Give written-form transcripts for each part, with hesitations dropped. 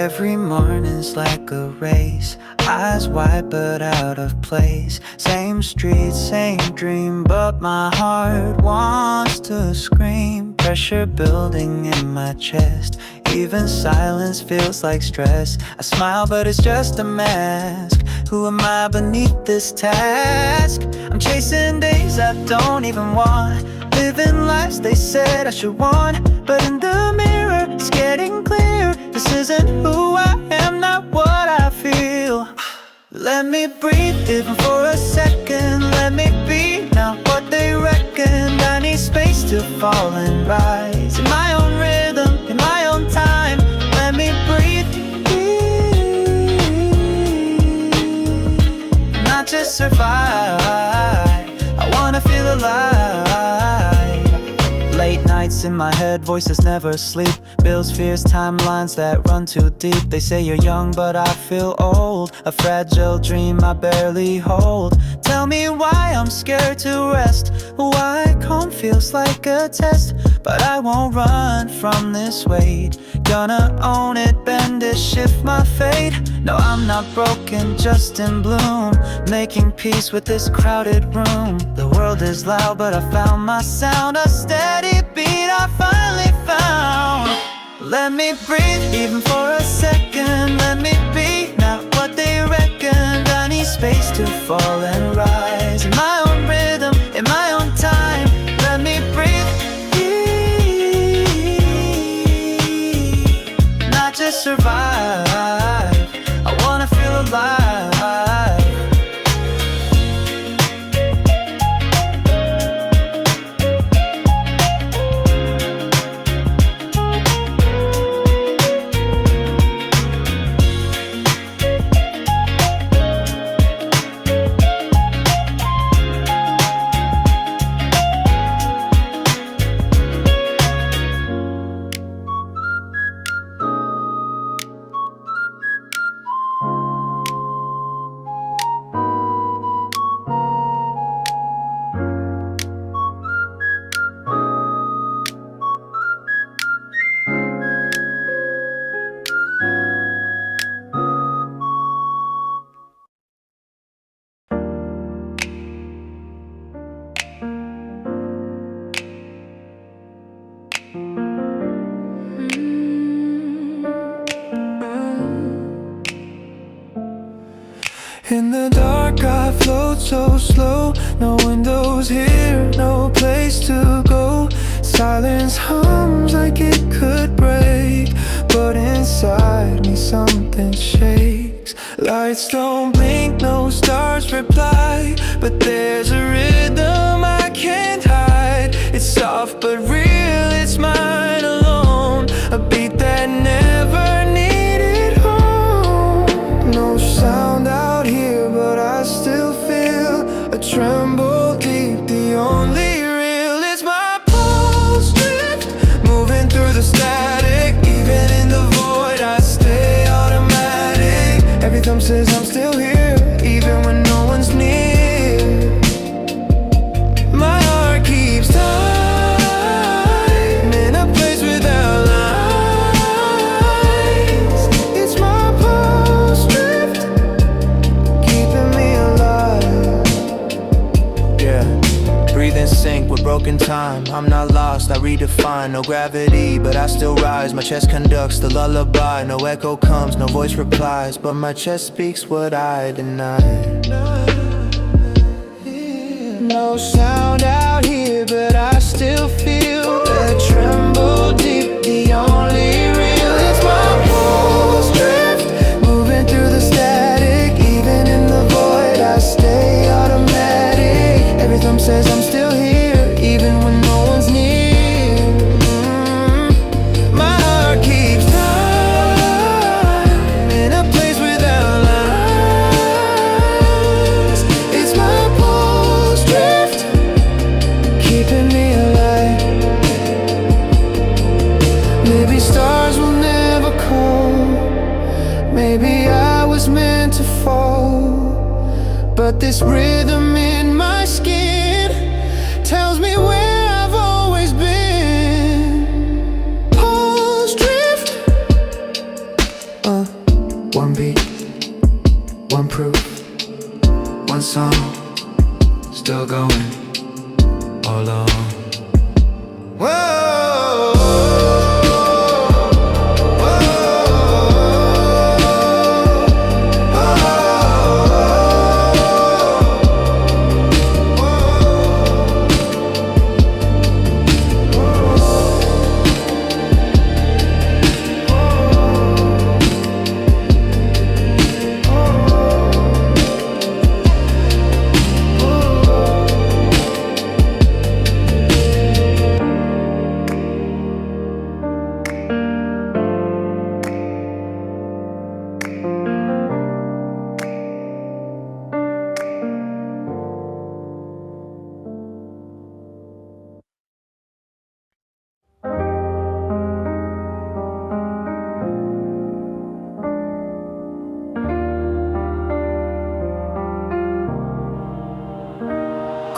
Every morning's like a race, eyes wide but out of place. Same street, same dream, but my heart wants to scream. Pressure building in my chest, even silence feels like stress. I smile but it's just a mask. Who am I beneath this task? I'm chasing days I don't even want, living lives they said I should want. But in the mirror, it's getting clear, this isn't who I am, not what I feel. Let me breathe even for a second, let me be not what they reckon. I need space to fall and rise, in my own rhythm, in my own time. Let me breathe, not just survive. I wanna feel alive. Late nights in my head, voices never sleep. Bills, fears, timelines that run too deep. They say you're young but I feel old, a fragile dream I barely hold. Tell me why I'm scared to rest, why calm feels like a test. But I won't run from this weight, gonna own it, bend it, shift my fate. No, I'm not broken, just in bloom, making peace with this crowded room. The world is loud but I found my sound, a steady beat I finally found. Let me breathe even for a second, let me be not what they reckoned. I need space to fall and rise, in my own rhythm, in my own time. Let me breathe, not just survive. I wanna feel alive. In the dark I float so slow, no windows here, no place to go. Silence hums like it could break, but inside me something shakes. Lights don't blink, no stars reply, but there's a rhythm I can't hide. It's soft but real, it's mine alone, a beat that never needed home. No sound out here, but I still feel a tremble deep. The only real is my pulse drift, moving through the static. Even in the void, I stay automatic. Every thumb says I'm still here, even when no one's near. My heart keeps time in a place without lines. It's my pulse drift, keeping me alive. Yeah, breathe in sync with broken time. I'm not lost, I redefine. No gravity, but I still rise. My chest conducts the lullaby. No echo comes, no voice replies, but my chest speaks what I deny. No sound out here, but I still feel that tremble deep. The only real is my pulse drift, moving through the static. Even in the void, I stay automatic. Every thumb says I'm still here, even when no one's near. My heart keeps time in a place without lines. It's my pulse drift, keeping me alive. Maybe stars will never come, maybe I was meant to fall, but this rhythm in my skin tells me where I've always been. Pulse drift, song, still going all alone.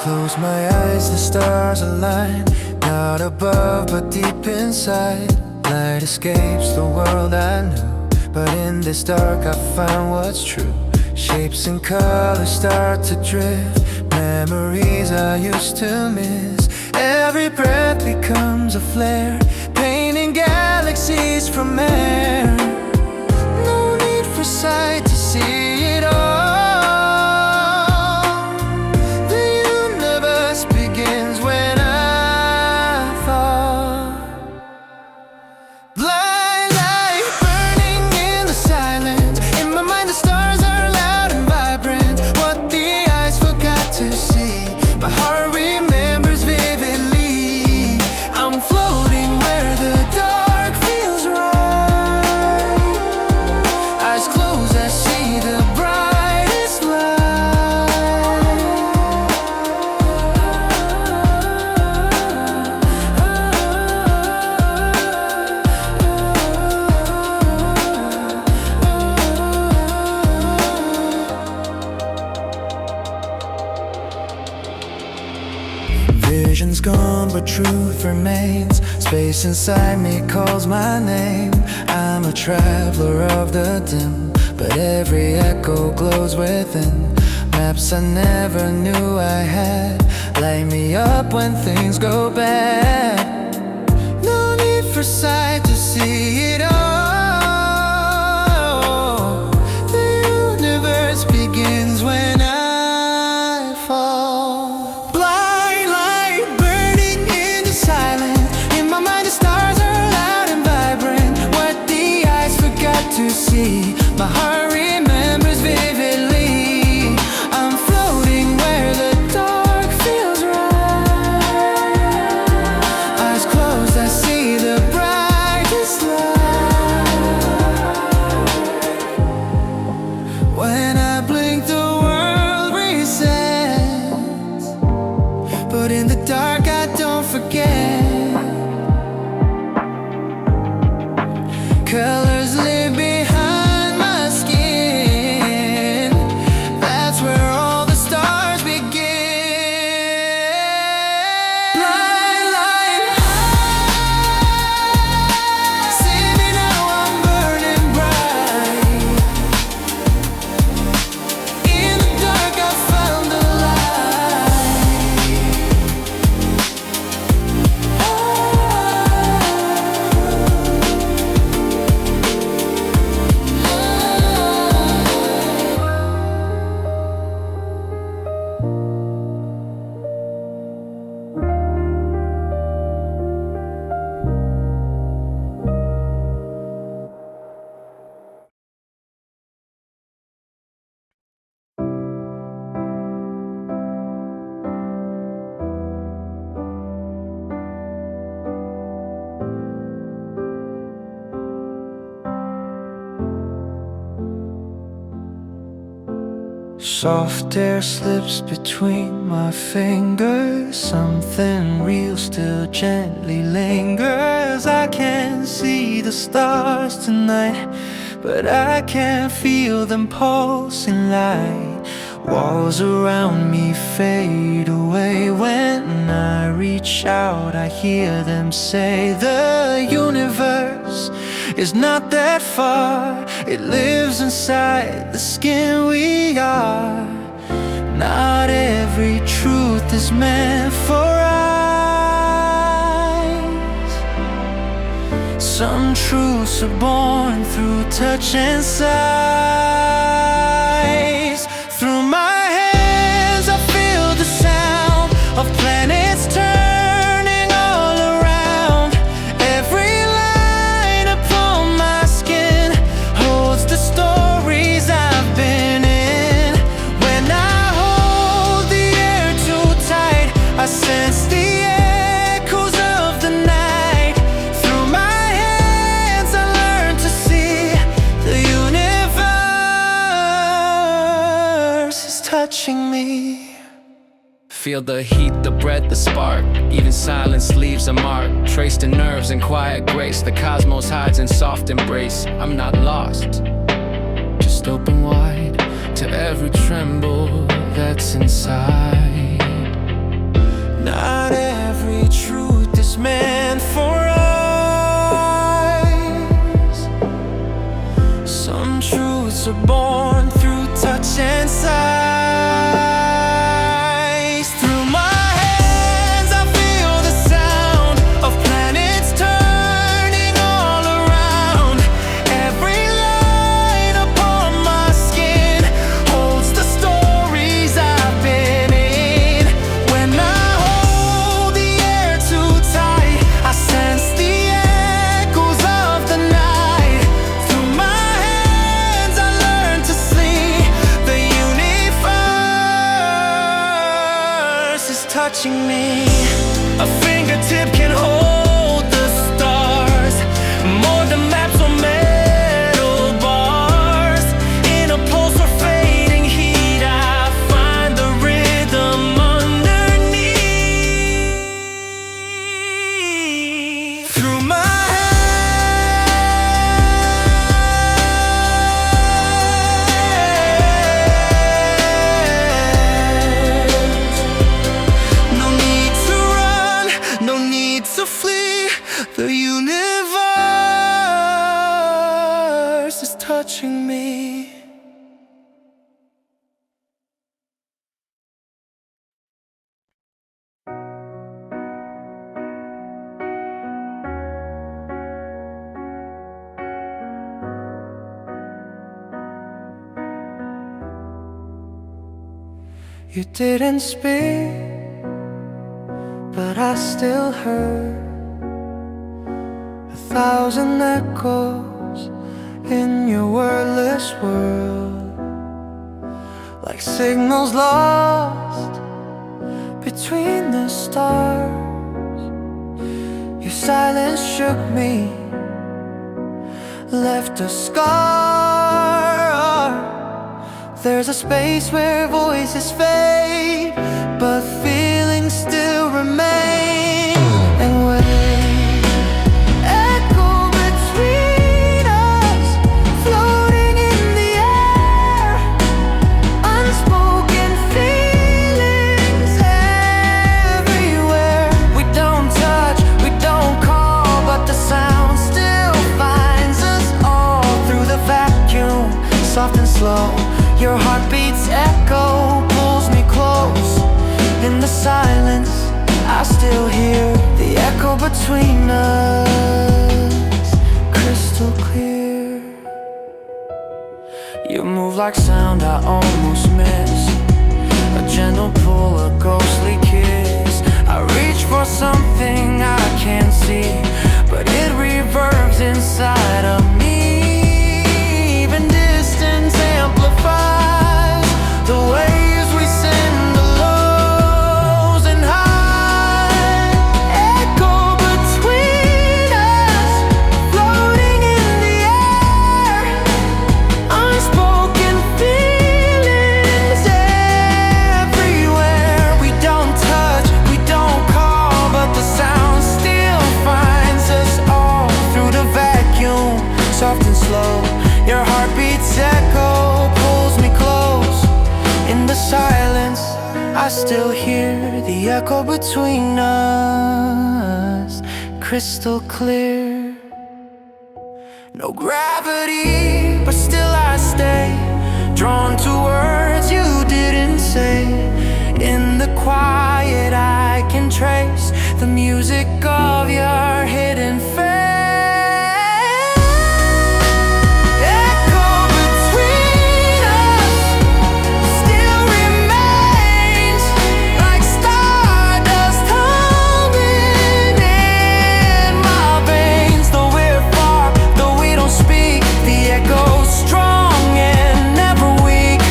Close my eyes, the stars align. Not above, but deep inside. Light escapes the world I knew, but in this dark I find what's true. Shapes and colors start to drift, memories I used to miss. Every breath becomes a flare, painting galaxies from air. No need for sight to see it all. Vision's gone, but truth remains. Space inside me calls my name. I'm a traveler of the dim, but every echo glows within. Maps I never knew I had, light me up when things go bad. No need for sight to see it all. The universe begins when I fall. To see, my heart remembers vividly. I'm floating where the dark feels right. Eyes closed, I see the brightest light. When I blink, the world resets, but in the dark I don't forget. Colors live behind my skin. That's where all the stars begin. Bright light, see me now, I'm burning bright. In the dark I found the soft air slips between my fingers. Something real still gently lingers. I can see the stars tonight, but I can't feel them pulsing light. Walls around me fade away. When I reach out, I hear them say the universe is not that far. It lives inside the skin we are. And every truth is meant for eyes. Some truths are born through touch and size. Through my hands I feel the sound of planets turning all around. Every line upon my skin holds the stories I've been in. When I hold the air too tight, I sense the echoes of the night. Through my hands I learn to see the universe is touching me. Feel the heat, the breath, the spark. Even silence leaves a mark. Trace the nerves in quiet grace. The cosmos hides in soft embrace. I'm not lost, just open wide to every tremble that's inside. Not every truth is meant for eyes. Some truths are born through touch and size. Through my hands I feel the sound of planets turning all around. Every line upon my skin holds the stories I've been in. When I hold the air too tight, I sense the echoes of the night. Through my hands I learn to see the universe is touching me. A fingertip can hold the stars, more than maps or metal bars. In a pulse or fading heat, I find the rhythm underneath. Through my hands, no need to run, no need to flee. The universe is touching me. You didn't speak, but I still heard 1,000 echoes in your wordless world, like signals lost between the stars. Your silence shook me, left a scar. There's a space where voices fade, but feelings still remain. And waves echo between us, floating in the air. Unspoken feelings everywhere. We don't touch, we don't call, but the sound still finds us all through the vacuum, soft and slow. Your heartbeat's echo pulls me close. In the silence, I still hear the echo between us, crystal clear. You move like sound I almost miss, a gentle pull, a ghostly kiss. I reach for something I can't see, but it reverbs inside of me. Even distance amplifies the waves we send, the lows and highs. Echo between us, floating in the air. Unspoken feelings everywhere. We don't touch, we don't call, but the sound still finds us all through the vacuum, soft and slow. Your heartbeat's echo pulls me close. In the silence, I still hear the echo between us, crystal clear. No gravity, but still I stay, drawn to words you didn't say. In quiet I can trace the music of your hidden face. Echo between us still remains like stardust humming in my veins. Though we're far, though we don't speak, the echo's strong and never weak.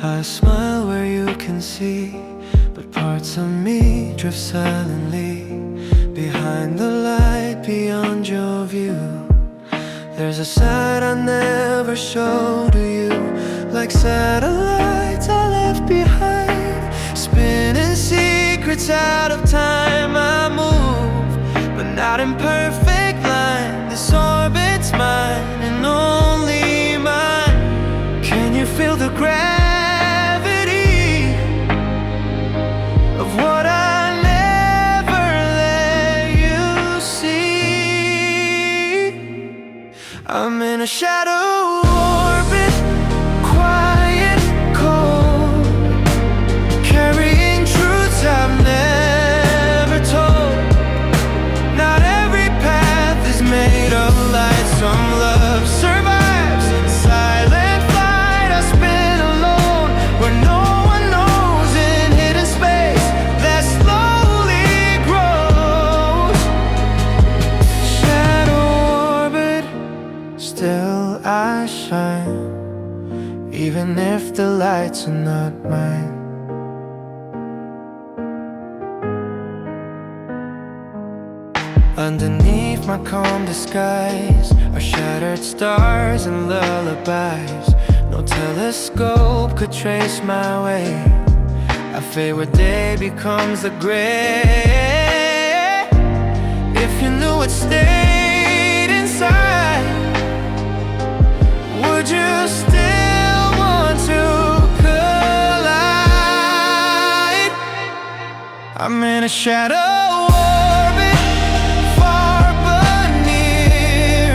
I smile where you can see, but parts of me drift silently behind the light, beyond your view. There's a side I never show to you, like satellites I left behind, spinning secrets out of time. I move, but not in perfect line. This orbit's mine and only mine. Can you feel the gravity of what I never let you see? I'm in a shadow orbit, quiet, cold, carrying truths I've never told. Not every path is made of light. Some love survives in silent flight. I spin alone where no one knows, in hidden space that slowly grows. Shadow orbit, still I shine, even if the lights are not mine. Underneath my calm disguise are shattered stars and lullabies. No telescope could trace my way. I fade where day becomes the gray. If you knew what stayed inside, would you still want to collide? I'm in a shadow orbit, far but near,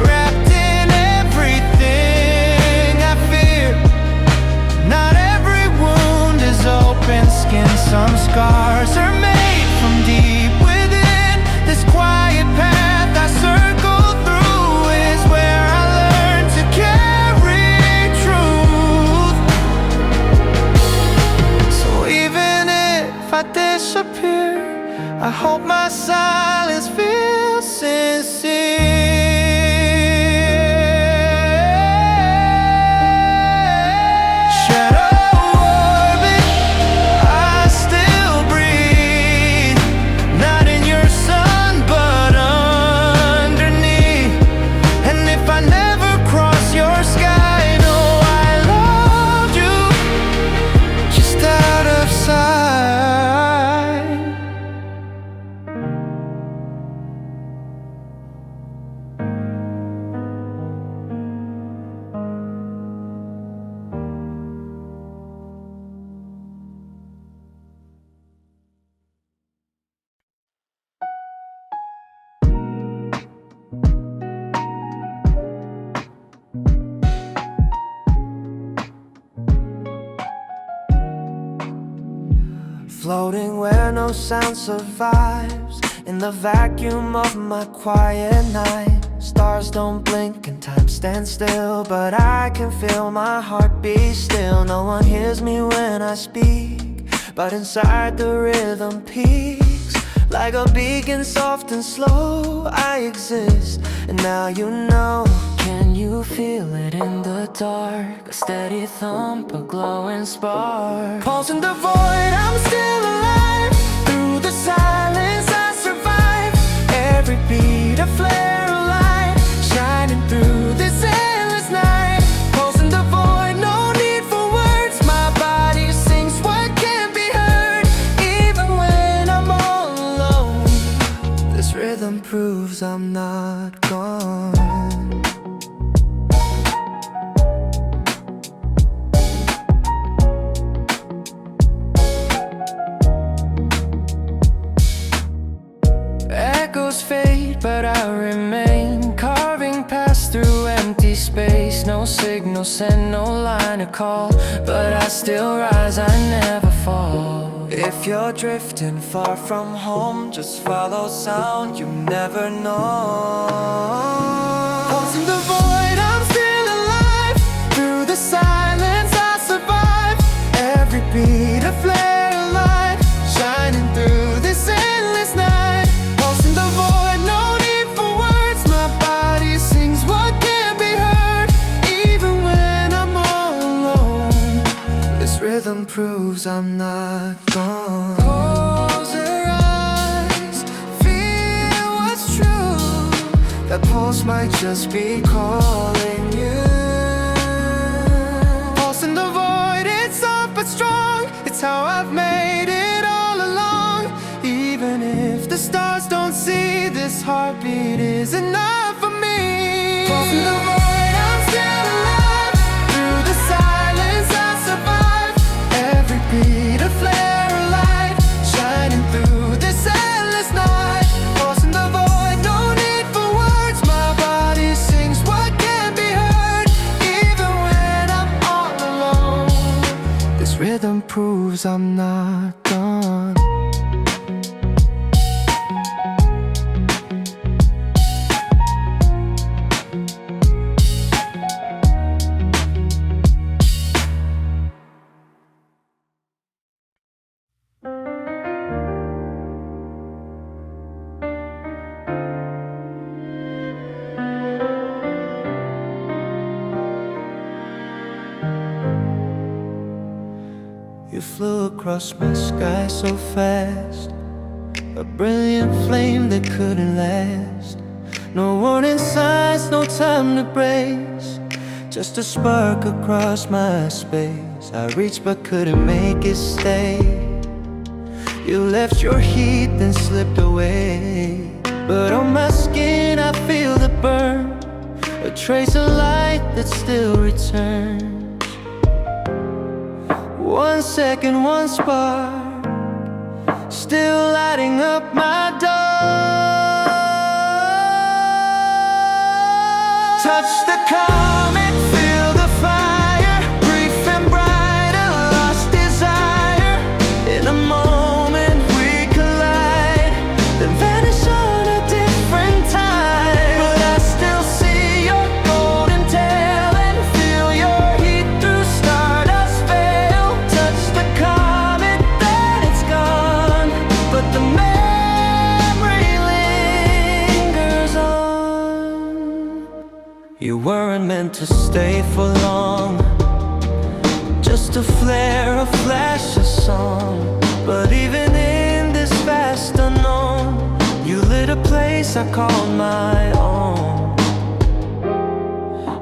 wrapped in everything I fear. Not every wound is open skin. Some scars are made from deep within. This quiet path I circle through is where I learn to carry truth. So even if I disappear, I hope my silence feels sincere. Shadow orbit, I still breathe. Not in your sun, but underneath. And if I never cross your sky, know I loved you just out of sight. Floating where no sound survives, in the vacuum of my quiet night. Stars don't blink and time stands still, but I can feel my heart beat still. No one hears me when I speak, but inside the rhythm peaks. Like a beacon soft and slow, I exist, and now you know. Can you feel it in the dark? A steady thump, a glowing spark. Pulse in the void, I'm still alive. Through the silence I survive. rhythm proves I'm not gone. Echoes fade, but I remain, carving paths through empty space. No signal sent, no line to call, but I still rise, I never fall. If you're drifting far from home, just follow sound, you never know. Pulse in the void, I'm still alive. Through the silence I survive. Every beat a flare of light, shining through this endless night. Pulse in the void, no need for words. My body sings what can't be heard. Even when I'm all alone, this rhythm proves I'm not gone. Close your eyes, feel what's true. That pulse might just be calling you. Pulse in the void, it's soft but strong. It's how I've made it all along. Even if the stars don't see, this heartbeat is enough for me. Pulse in the void, I'm still alive. Through the silence I survive. Every beat a flare of light, shining through this endless night. Pulse in the void, no need for words. My body sings what can't be heard. Even when I'm all alone, this rhythm proves I'm not done. You flew across my sky so fast, a brilliant flame that couldn't last. No warning signs, no time to brace, just a spark across my space. I reached but couldn't make it stay. You left your heat then slipped away, but on my skin I feel the burn, a trace of light that still returns. 1 second, one spark, still lighting up my door. Touch the comet, feel the fire, brief and bright, a lost desire. In a moment we collide, then vanish on a different tide. But I still see your golden tail and feel your heat through stardust veil. Touch the comet, then it's gone, but the memory lingers on. You weren't meant to stay for long, just a flare, a flash, a song. But even in this vast unknown, you lit a place I called my own.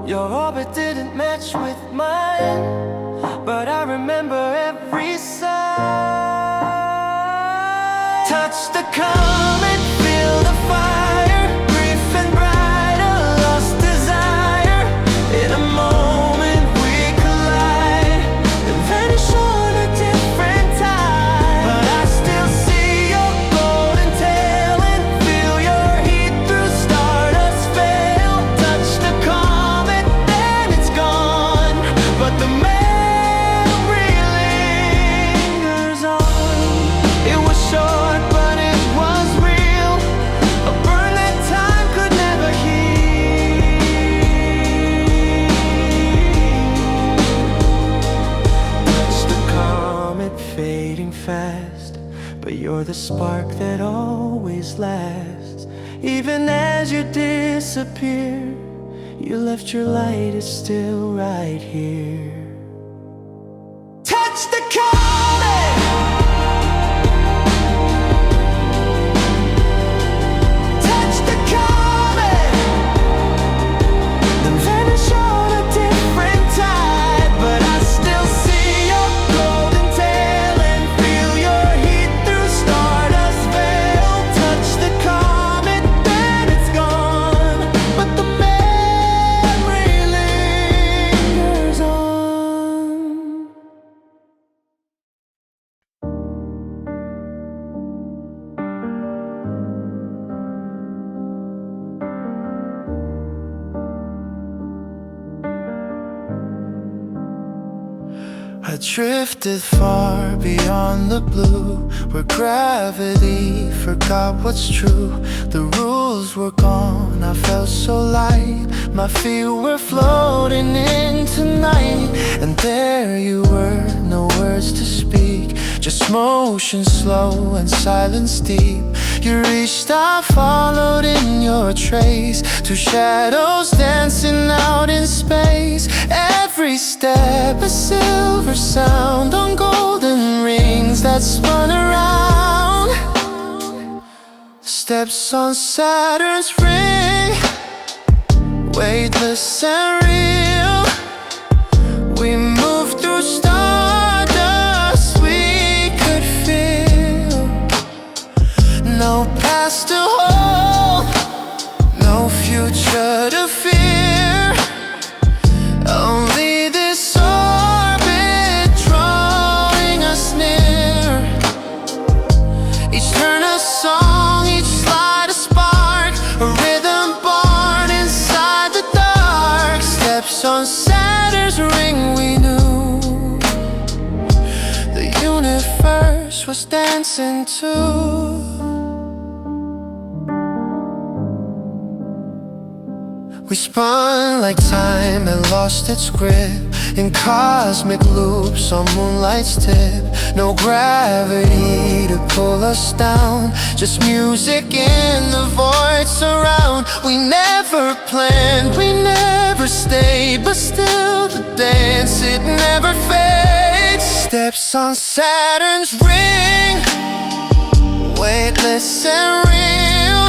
Your orbit didn't match with mine, but I remember every sign. Touch the comet, feel the fire, brief and bright, a lost desire. In a moment we collide, and vanish on a different tide. But I still see your golden tail and feel your heat through stardust veil. Touch the comet, then it's gone, but the memory lingers on. It was short, but it was real, a burn that time could never heal. Touch the comet, fading fast, but you're the spark that always lasts. Even as you disappear, you left your light, it's still right here. Touch the comet, touch the comet, then vanish on a different tide. But I still see your golden tail and feel your heat through stardust veil. Touch the comet, I drifted far beyond the blue, where gravity forgot what's true. The rules were gone, I felt so light. My feet were floating into night. And there you were, no words to speak, just motion slow and silence deep. You reached, I followed in your trace, two shadows dancing out in space. Every step a silver sound on golden rings that spun around. Steps on Saturn's ring, weightless and real. We moved through stardust we could feel. No past to hold, no future to fear. Only this orbit drawing us near. Each turn a song, each slide a spark, a rhythm born inside the dark. Steps on Saturn's ring, we knew the universe was dancing too. We spun like time and lost its grip in cosmic loops on moonlight's tip. No gravity to pull us down, just music in the void surround. We never planned, we never stayed, but still the dance, it never fades. Steps on Saturn's ring, weightless and real.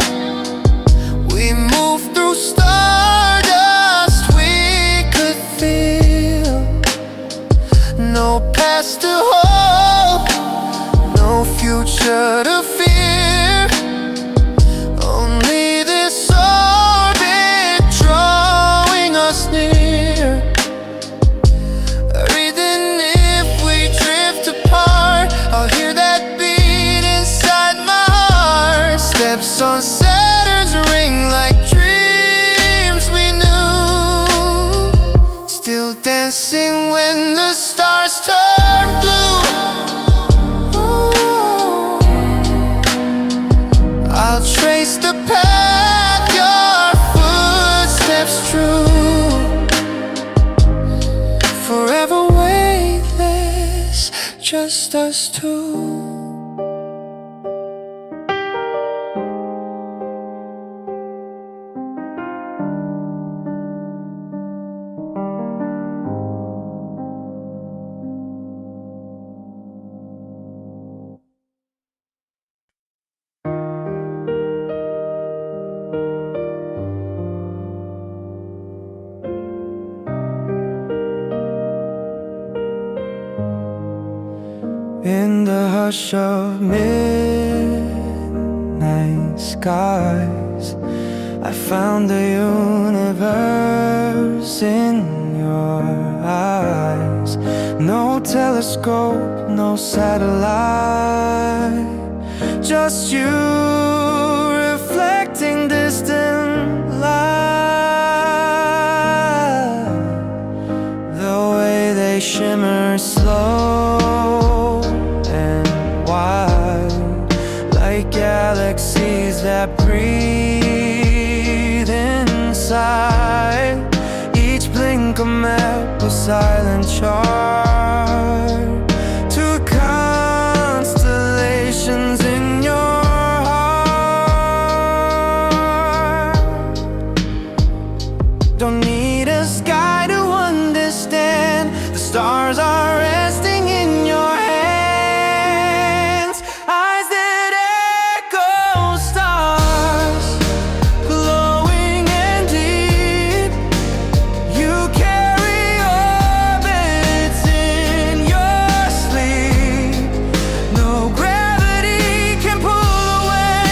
We move through stardust we could feel. No past to hope, no future to fear. Only this orbit drawing us near. Even if we drift apart, I'll hear that beat inside my heart. Steps on Saturn's ring like dreams we knew, still dancing when the stars turn blue. Ooh. I'll trace the path your footsteps true, forever weightless, just us two. In the hush of midnight skies, I found the universe in your eyes. No telescope, no satellite, just you reflecting distant light. The way they shimmer slow and wide, like galaxies that breathe inside. Each blink a map, a silent chart, to constellations in your heart. Don't need a sky to understand, the stars are resting in your hands. Eyes that echo stars, glowing and deep. You carry orbits in your sleep. No gravity can pull away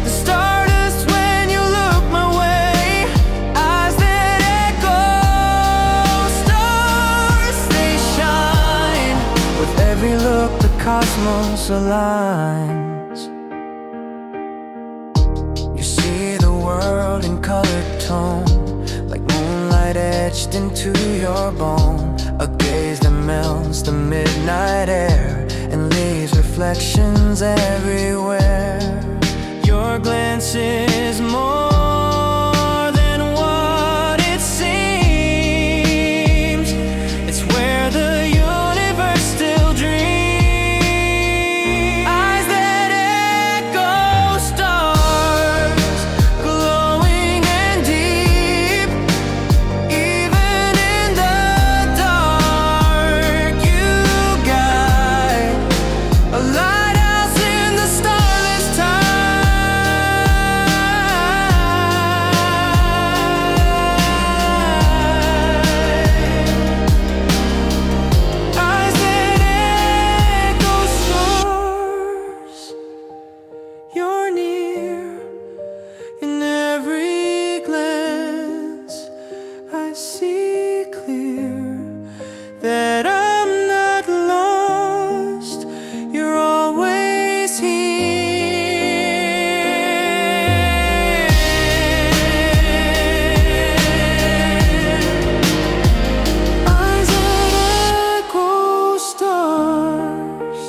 the stardust when you look my way. Eyes that echo stars, they shine. With every look the cosmos aligns. You see the world in colored tone, like moonlight etched into your bone. A gaze that melts the midnight air and leaves reflections everywhere. Your glance is more than what it seems. It's where the universe still dreams. Eyes that echo stars, glowing and deep. Even in the dark, you guide a lighthouse in the starless time. Eyes that echo stars, you're near in every glance. I see clear that I'm not lost. You're always here. Eyes that echo stars.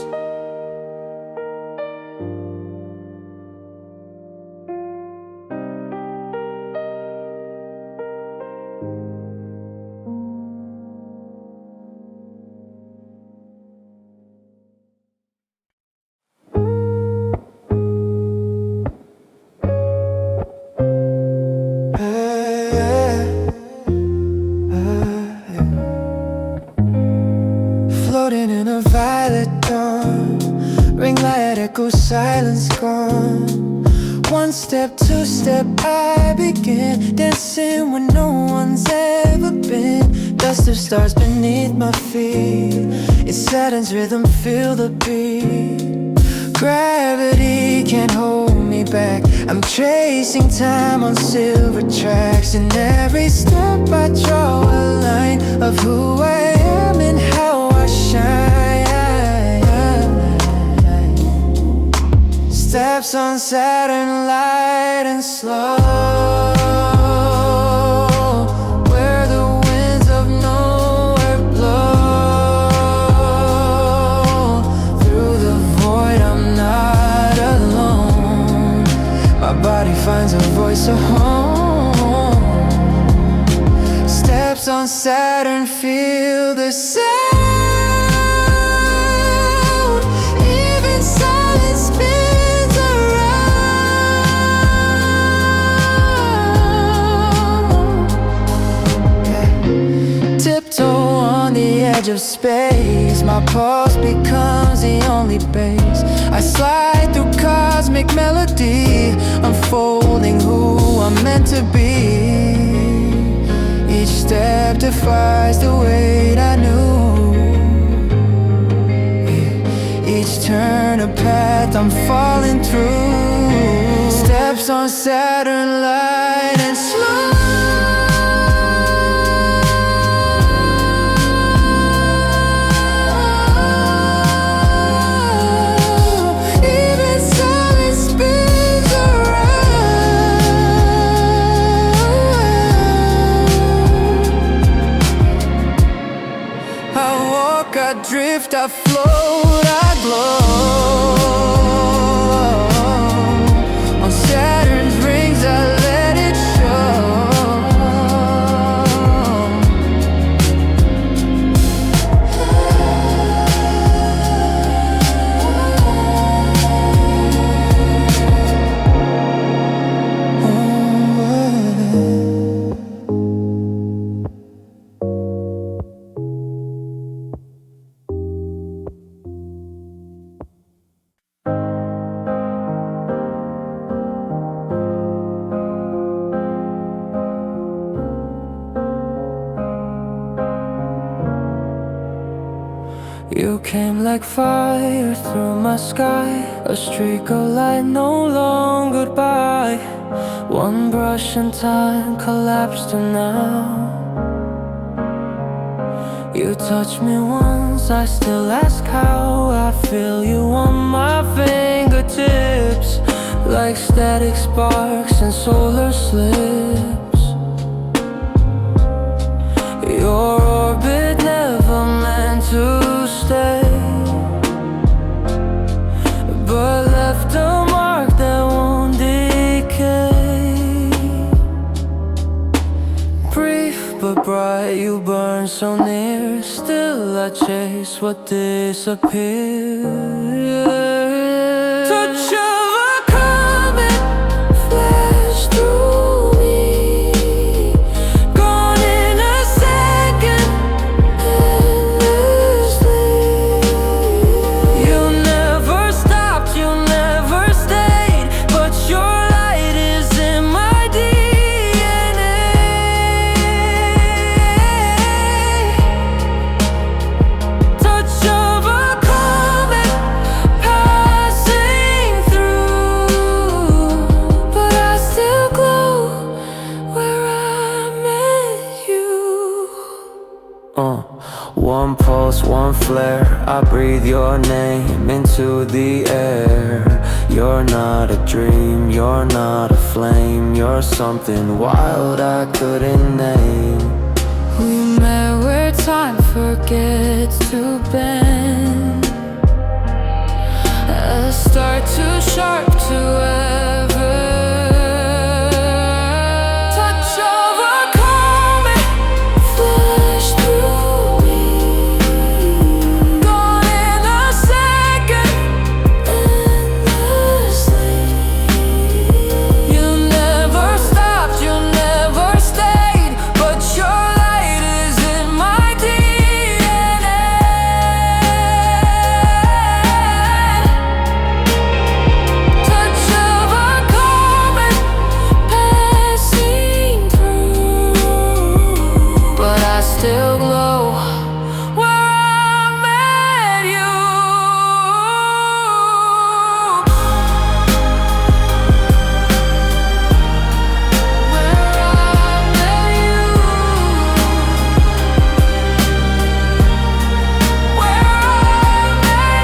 Floating in a violet dawn, ring light echo, silence gone. One step, two step, I begin dancing where no one's ever been. Dust of stars beneath my feet, it saddens rhythm, feel the beat. Gravity can't hold me back. I'm tracing time on silver tracks. In every step I draw a line of who I am and how I shine. Steps on Saturn, light and slow, where the winds of nowhere blow. Through the void I'm not alone. My body finds a voice, a home. Steps on Saturn, feel the sound. Even silence spins around. Tiptoe on the edge of space. My pulse becomes the only base. I slide through cosmic melody, unfolding who I'm meant to be. Each step defies the weight I knew. Each turn a path I'm falling through. Steps on Saturn, light and slow. Even silence spins around. I walk, I drift, I float, I glow. On Saturn's rings I let it You came like fire through my sky, a streak of light, no long goodbye. One brush and time collapsed to now. You touch me once, I still ask how. I feel you on my fingertips, like static sparks and solar slips. Your orbit never meant to so near, still I chase what disappears. Touch of a comet flash through me, gone in a second, endlessly. You never stopped, you never stayed, but your light is in my DNA. Touch of a comet passing through, but I still glow where I met you. One pulse, one flare, I breathe your name into the air. You're not a dream, you're not a flame, you're something wild I couldn't name. We met where time forgets to bend, a start too sharp to ever. Touch of a comet flash through me, gone in a second, endlessly. You never stopped, you never stayed, but your light is in my DNA. Touch of a comet passing through, but I still glow where I met you. Where I met you. Where I met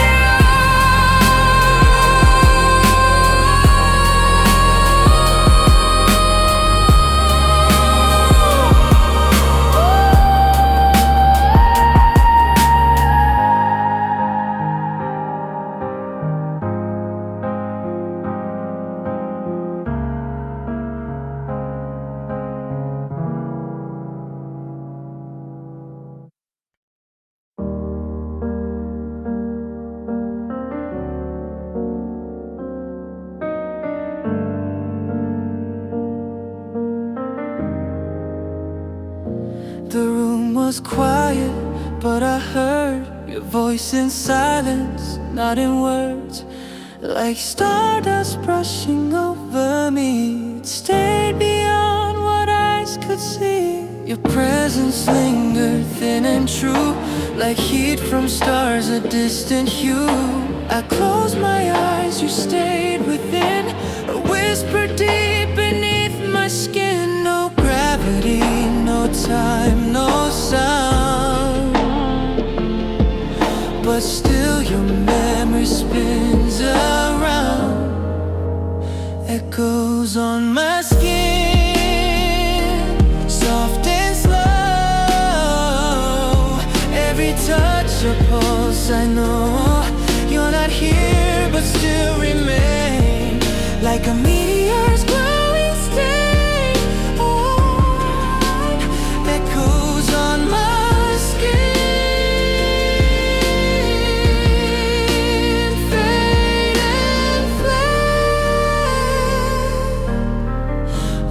The room was quiet, but I heard your voice in silence, not in words. Like stardust brushing over me, it stayed beyond what eyes could see. Your presence lingered thin and true, like heat from stars, a distant hue. I closed my eyes, you stayed within, a whisper deep beneath my skin. No gravity, no time, no sound, but still your memory spins around, echoes on my skin, soft and slow. Every touch, a pulse, I know you're not here, but still remain like a meteor's glowing stain. Echoes on my skin, fade and flare.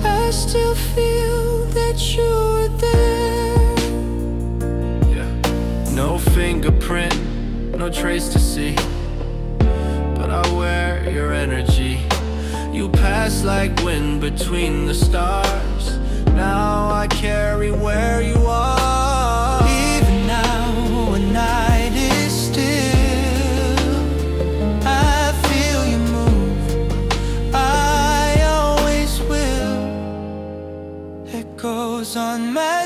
I still feel that you're there. No fingerprint, no trace to see, but I wear your energy. You pass like wind between the stars. Now I carry where you are. Even now when night is still, I feel you move, I always will. Echoes on my